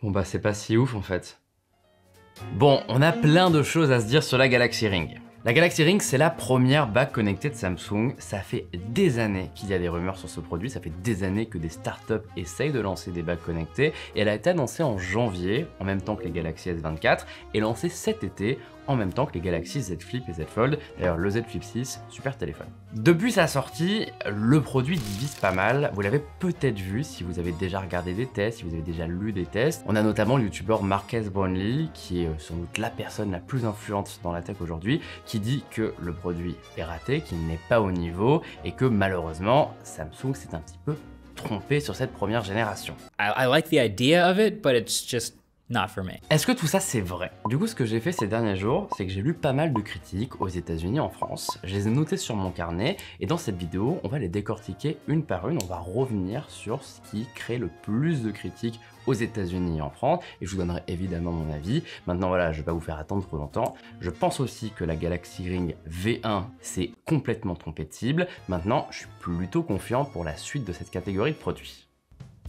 Bon bah c'est pas si ouf en fait. Bon, on a plein de choses à se dire sur la Galaxy Ring. La Galaxy Ring, c'est la première bague connectée de Samsung. Ça fait des années qu'il y a des rumeurs sur ce produit, ça fait des années que des startups essayent de lancer des bagues connectées, et elle a été annoncée en janvier, en même temps que les Galaxy S24, et lancée cet été, en même temps que les Galaxy Z Flip et Z Fold, d'ailleurs le Z Flip 6, super téléphone. Depuis sa sortie, le produit divise pas mal, vous l'avez peut-être vu si vous avez déjà regardé des tests, si vous avez déjà lu des tests. On a notamment le youtubeur Marques Brownlee, qui est sans doute la personne la plus influente dans la tech aujourd'hui, qui dit que le produit est raté, qu'il n'est pas au niveau, et que malheureusement, Samsung s'est un petit peu trompé sur cette première génération. I like the idea of it, but it's just not for me. Est-ce que tout ça c'est vrai? Du coup, ce que j'ai fait ces derniers jours, c'est que j'ai lu pas mal de critiques aux États-Unis, en France. Je les ai notées sur mon carnet et dans cette vidéo, on va les décortiquer une par une. On va revenir sur ce qui crée le plus de critiques aux États-Unis et en France, et je vous donnerai évidemment mon avis. Maintenant voilà, je vais pas vous faire attendre trop longtemps. Je pense aussi que la Galaxy Ring V1 s'est complètement trompé de cible. Maintenant, je suis plutôt confiant pour la suite de cette catégorie de produits.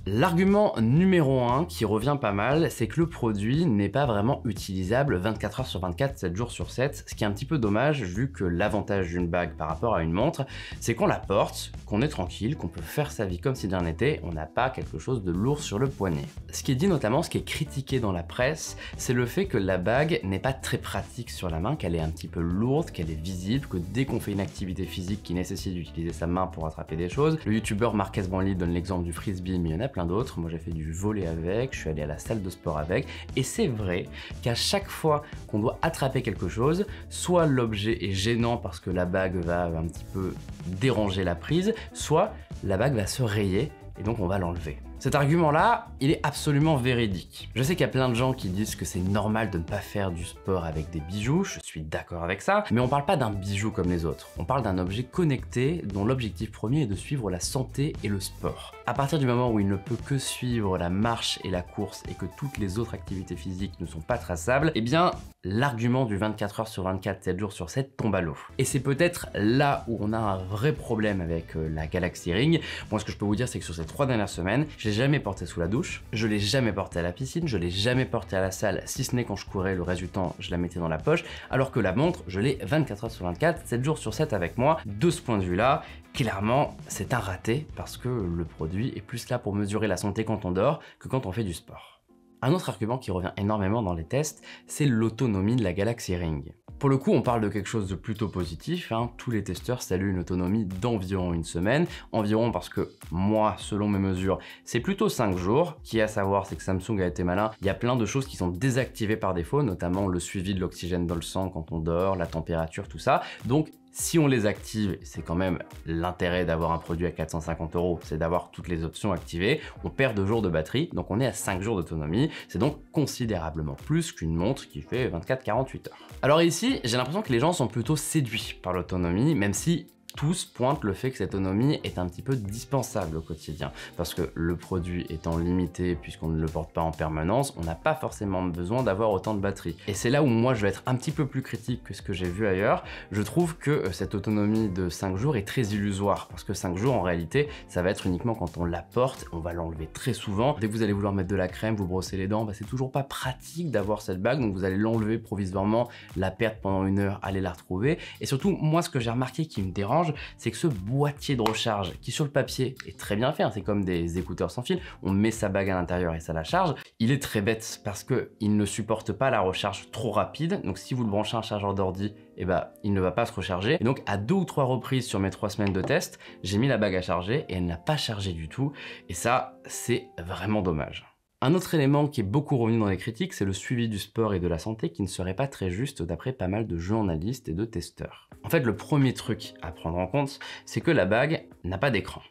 L'argument numéro 1 qui revient pas mal, c'est que le produit n'est pas vraiment utilisable 24 heures sur 24, 7 jours sur 7, ce qui est un petit peu dommage vu que l'avantage d'une bague par rapport à une montre, c'est qu'on la porte, qu'on est tranquille, qu'on peut faire sa vie comme si de rien n'était, on n'a pas quelque chose de lourd sur le poignet. Ce qui est dit notamment, ce qui est critiqué dans la presse, c'est le fait que la bague n'est pas très pratique sur la main, qu'elle est un petit peu lourde, qu'elle est visible, que dès qu'on fait une activité physique qui nécessite d'utiliser sa main pour attraper des choses, le youtubeur Marques Brownlee donne l'exemple du frisbee, mais il y en a plein d'autres. Moi j'ai fait du volley avec, je suis allé à la salle de sport avec, et c'est vrai qu'à chaque fois qu'on doit attraper quelque chose, soit l'objet est gênant parce que la bague va un petit peu déranger la prise, soit la bague va se rayer et donc on va l'enlever. Cet argument-là, il est absolument véridique. Je sais qu'il y a plein de gens qui disent que c'est normal de ne pas faire du sport avec des bijoux, je suis d'accord avec ça, mais on parle pas d'un bijou comme les autres. On parle d'un objet connecté dont l'objectif premier est de suivre la santé et le sport. À partir du moment où il ne peut que suivre la marche et la course et que toutes les autres activités physiques ne sont pas traçables, eh bien, l'argument du 24 heures sur 24, 7 jours sur 7 tombe à l'eau. Et c'est peut-être là où on a un vrai problème avec la Galaxy Ring. Moi, ce que je peux vous dire, c'est que sur ces 3 dernières semaines, je l'ai jamais porté sous la douche, je l'ai jamais porté à la piscine, je l'ai jamais porté à la salle, si ce n'est quand je courais, le reste du temps, je la mettais dans la poche, alors que la montre, je l'ai 24 heures sur 24, 7 jours sur 7 avec moi. De ce point de vue-là, clairement, c'est un raté parce que le produit est plus là pour mesurer la santé quand on dort que quand on fait du sport. Un autre argument qui revient énormément dans les tests, c'est l'autonomie de la Galaxy Ring. Pour le coup, on parle de quelque chose de plutôt positif, hein. Tous les testeurs saluent une autonomie d'environ une semaine, environ parce que moi, selon mes mesures, c'est plutôt 5 jours. Qui est à savoir, c'est que Samsung a été malin, il y a plein de choses qui sont désactivées par défaut, notamment le suivi de l'oxygène dans le sang quand on dort, la température, tout ça. Donc, si on les active, c'est quand même l'intérêt d'avoir un produit à 450 €, c'est d'avoir toutes les options activées. On perd 2 jours de batterie, donc on est à 5 jours d'autonomie. C'est donc considérablement plus qu'une montre qui fait 24-48 heures. Alors ici, j'ai l'impression que les gens sont plutôt séduits par l'autonomie, même si tous pointent le fait que cette autonomie est un petit peu dispensable au quotidien. Parce que le produit étant limité, puisqu'on ne le porte pas en permanence, on n'a pas forcément besoin d'avoir autant de batterie. Et c'est là où moi je vais être un petit peu plus critique que ce que j'ai vu ailleurs. Je trouve que cette autonomie de 5 jours est très illusoire. Parce que 5 jours, en réalité, ça va être uniquement quand on la porte, on va l'enlever très souvent. Dès que vous allez vouloir mettre de la crème, vous brosser les dents, bah c'est toujours pas pratique d'avoir cette bague, donc vous allez l'enlever provisoirement, la perdre pendant 1 heure, aller la retrouver. Et surtout, moi ce que j'ai remarqué qui me dérange, c'est que ce boîtier de recharge, qui sur le papier est très bien fait, hein, c'est comme des écouteurs sans fil, on met sa bague à l'intérieur et ça la charge, il est très bête parce qu'il ne supporte pas la recharge trop rapide, donc si vous le branchez à un chargeur d'ordi, eh ben, il ne va pas se recharger. Et donc à 2 ou 3 reprises sur mes 3 semaines de test, j'ai mis la bague à charger et elle n'a pas chargé du tout, et ça, c'est vraiment dommage. Un autre élément qui est beaucoup revenu dans les critiques, c'est le suivi du sport et de la santé qui ne serait pas très juste d'après pas mal de journalistes et de testeurs. En fait, le premier truc à prendre en compte, c'est que la bague n'a pas d'écran.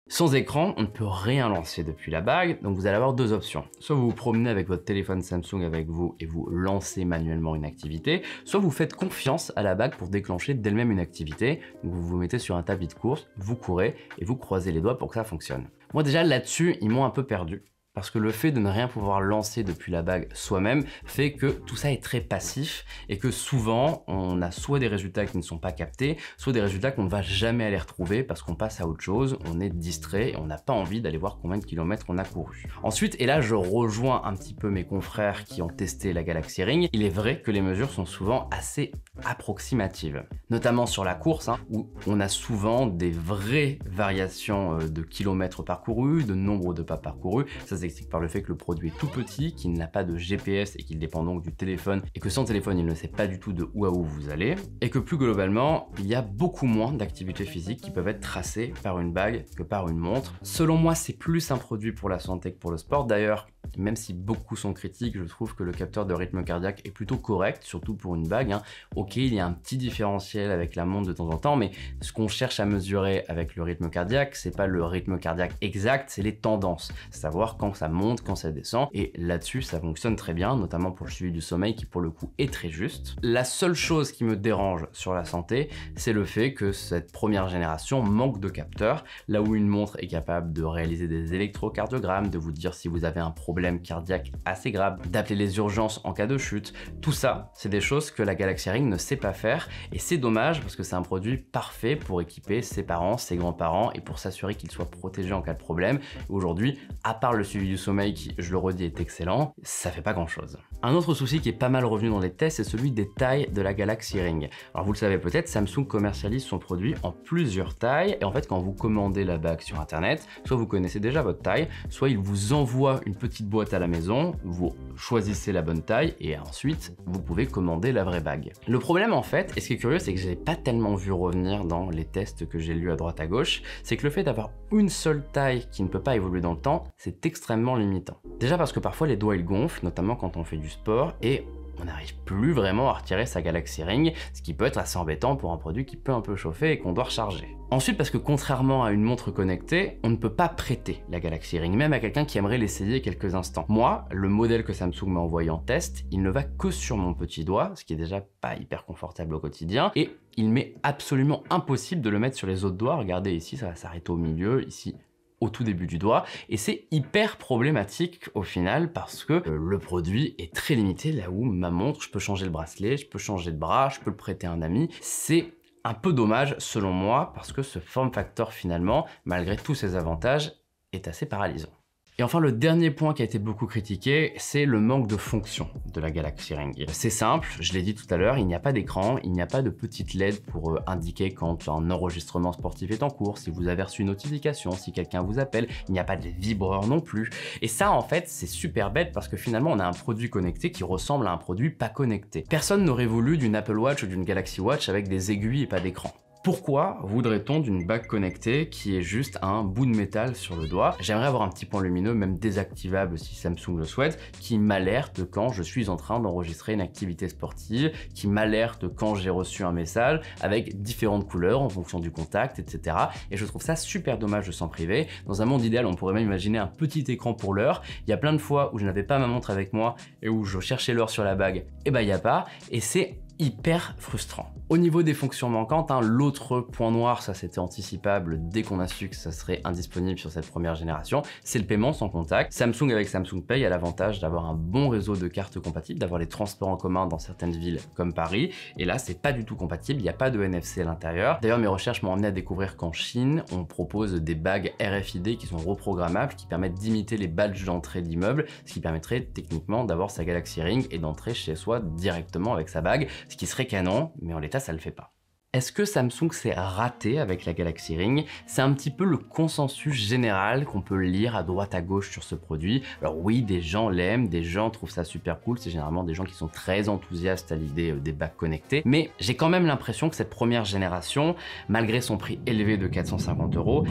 Sans écran, on ne peut rien lancer depuis la bague, donc vous allez avoir 2 options. Soit vous vous promenez avec votre téléphone Samsung avec vous et vous lancez manuellement une activité, soit vous faites confiance à la bague pour déclencher d'elle-même une activité. Donc vous vous mettez sur un tapis de course, vous courez et vous croisez les doigts pour que ça fonctionne. Moi déjà là-dessus, ils m'ont un peu perdu. Parce que le fait de ne rien pouvoir lancer depuis la bague soi-même fait que tout ça est très passif et que souvent on a soit des résultats qui ne sont pas captés, soit des résultats qu'on ne va jamais aller retrouver parce qu'on passe à autre chose, on est distrait et on n'a pas envie d'aller voir combien de kilomètres on a couru. Ensuite, et là je rejoins un petit peu mes confrères qui ont testé la Galaxy Ring, il est vrai que les mesures sont souvent assez approximatives. Notamment sur la course, où on a souvent des vraies variations de kilomètres parcourus, de nombre de pas parcourus. Ça s'explique par le fait que le produit est tout petit, qu'il n'a pas de GPS et qu'il dépend donc du téléphone, et que sans téléphone il ne sait pas du tout de où à où vous allez, et que plus globalement il y a beaucoup moins d'activités physiques qui peuvent être tracées par une bague que par une montre. Selon moi c'est plus un produit pour la santé que pour le sport. D'ailleurs, même si beaucoup sont critiques, je trouve que le capteur de rythme cardiaque est plutôt correct, surtout pour une bague. Ok, il y a un petit différentiel avec la montre de temps en temps, mais ce qu'on cherche à mesurer avec le rythme cardiaque, c'est pas le rythme cardiaque exact, c'est les tendances, savoir quand ça monte, quand ça descend, et là-dessus ça fonctionne très bien, notamment pour le suivi du sommeil qui pour le coup est très juste. La seule chose qui me dérange sur la santé, c'est le fait que cette première génération manque de capteurs, là où une montre est capable de réaliser des électrocardiogrammes, de vous dire si vous avez un problème cardiaque assez grave, d'appeler les urgences en cas de chute. Tout ça, c'est des choses que la Galaxy Ring ne sait pas faire, et c'est dommage parce que c'est un produit parfait pour équiper ses parents, ses grands-parents, et pour s'assurer qu'ils soient protégés en cas de problème. Aujourd'hui, à part le suivi du sommeil qui, je le redis, est excellent, ça fait pas grand-chose. Un autre souci qui est pas mal revenu dans les tests, c'est celui des tailles de la Galaxy Ring. Alors vous le savez peut-être, Samsung commercialise son produit en plusieurs tailles, et en fait quand vous commandez la bague sur internet, soit vous connaissez déjà votre taille, soit il vous envoie une petite boîte à la maison, vous choisissez la bonne taille et ensuite vous pouvez commander la vraie bague. Le problème en fait, et ce qui est curieux, c'est que j'ai pas tellement vu revenir dans les tests que j'ai lus à droite à gauche, c'est que le fait d'avoir une seule taille qui ne peut pas évoluer dans le temps, c'est extrêmement limitant. Déjà parce que parfois les doigts ils gonflent, notamment quand on fait du sport, et on n'arrive plus vraiment à retirer sa Galaxy Ring, ce qui peut être assez embêtant pour un produit qui peut un peu chauffer et qu'on doit recharger. Ensuite, parce que contrairement à une montre connectée, on ne peut pas prêter la Galaxy Ring, même à quelqu'un qui aimerait l'essayer quelques instants. Moi, le modèle que Samsung m'a envoyé en test, il ne va que sur mon petit doigt, ce qui est déjà pas hyper confortable au quotidien, et il m'est absolument impossible de le mettre sur les autres doigts. Regardez ici, ça va s'arrêter au milieu, ici au tout début du doigt, et c'est hyper problématique au final parce que le produit est très limité, là où ma montre, je peux changer le bracelet, je peux changer de bras, je peux le prêter à un ami. C'est un peu dommage selon moi parce que ce form factor finalement, malgré tous ses avantages, est assez paralysant. Et enfin, le dernier point qui a été beaucoup critiqué, c'est le manque de fonction de la Galaxy Ring. C'est simple, je l'ai dit tout à l'heure, il n'y a pas d'écran, il n'y a pas de petite LED pour indiquer quand un enregistrement sportif est en cours, si vous avez reçu une notification, si quelqu'un vous appelle, il n'y a pas de vibreur non plus. Et ça, en fait, c'est super bête parce que finalement, on a un produit connecté qui ressemble à un produit pas connecté. Personne n'aurait voulu d'une Apple Watch ou d'une Galaxy Watch avec des aiguilles et pas d'écran. Pourquoi voudrait-on d'une bague connectée qui est juste un bout de métal sur le doigt? J'aimerais avoir un petit point lumineux, même désactivable si Samsung le souhaite, qui m'alerte quand je suis en train d'enregistrer une activité sportive, qui m'alerte quand j'ai reçu un message avec différentes couleurs en fonction du contact, etc. Et je trouve ça super dommage de s'en priver. Dans un monde idéal, on pourrait même imaginer un petit écran pour l'heure. Il y a plein de fois où je n'avais pas ma montre avec moi et où je cherchais l'heure sur la bague, et ben il n'y a pas, et c'est hyper frustrant. Au niveau des fonctions manquantes, l'autre point noir, ça c'était anticipable dès qu'on a su que ça serait indisponible sur cette première génération, c'est le paiement sans contact. Samsung avec Samsung Pay a l'avantage d'avoir un bon réseau de cartes compatibles, d'avoir les transports en commun dans certaines villes comme Paris, et là c'est pas du tout compatible, il n'y a pas de NFC à l'intérieur. D'ailleurs mes recherches m'ont amené à découvrir qu'en Chine, on propose des bagues RFID qui sont reprogrammables, qui permettent d'imiter les badges d'entrée d'immeubles, ce qui permettrait techniquement d'avoir sa Galaxy Ring et d'entrer chez soi directement avec sa bague, ce qui serait canon, mais en l'état ça le fait pas. Est-ce que Samsung s'est raté avec la Galaxy Ring? C'est un petit peu le consensus général qu'on peut lire à droite à gauche sur ce produit. Alors oui, des gens l'aiment, des gens trouvent ça super cool, c'est généralement des gens qui sont très enthousiastes à l'idée des bagues connectées, mais j'ai quand même l'impression que cette première génération, malgré son prix élevé de 450 €,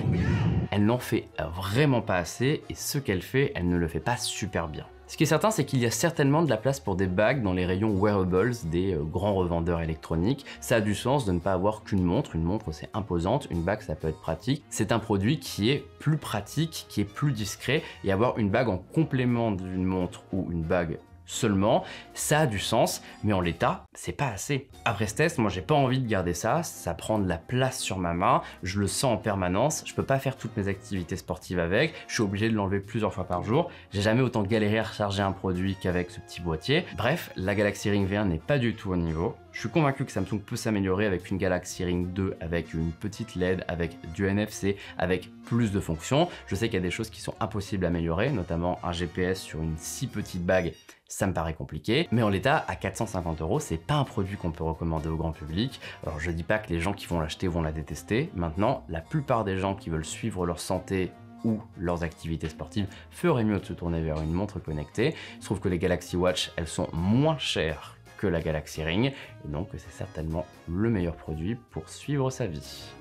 elle n'en fait vraiment pas assez, et ce qu'elle fait, elle ne le fait pas super bien. Ce qui est certain, c'est qu'il y a certainement de la place pour des bagues dans les rayons wearables des grands revendeurs électroniques. Ça a du sens de ne pas avoir qu'une montre c'est imposante, une bague ça peut être pratique. C'est un produit qui est plus pratique, qui est plus discret, et avoir une bague en complément d'une montre ou une bague seulement, ça a du sens, mais en l'état, c'est pas assez. Après ce test, moi j'ai pas envie de garder ça, ça prend de la place sur ma main, je le sens en permanence, je peux pas faire toutes mes activités sportives avec, je suis obligé de l'enlever plusieurs fois par jour, j'ai jamais autant galéré à recharger un produit qu'avec ce petit boîtier. Bref, la Galaxy Ring VR n'est pas du tout au niveau. Je suis convaincu que Samsung peut s'améliorer avec une Galaxy Ring 2, avec une petite LED, avec du NFC, avec plus de fonctions. Je sais qu'il y a des choses qui sont impossibles à améliorer, notamment un GPS sur une si petite bague, ça me paraît compliqué. Mais en l'état, à 450 €, c'est pas un produit qu'on peut recommander au grand public. Alors je dis pas que les gens qui vont l'acheter vont la détester. Maintenant, la plupart des gens qui veulent suivre leur santé ou leurs activités sportives feraient mieux de se tourner vers une montre connectée. Il se trouve que les Galaxy Watch, elles sont moins chères que la Galaxy Ring, et donc c'est certainement le meilleur produit pour suivre sa vie.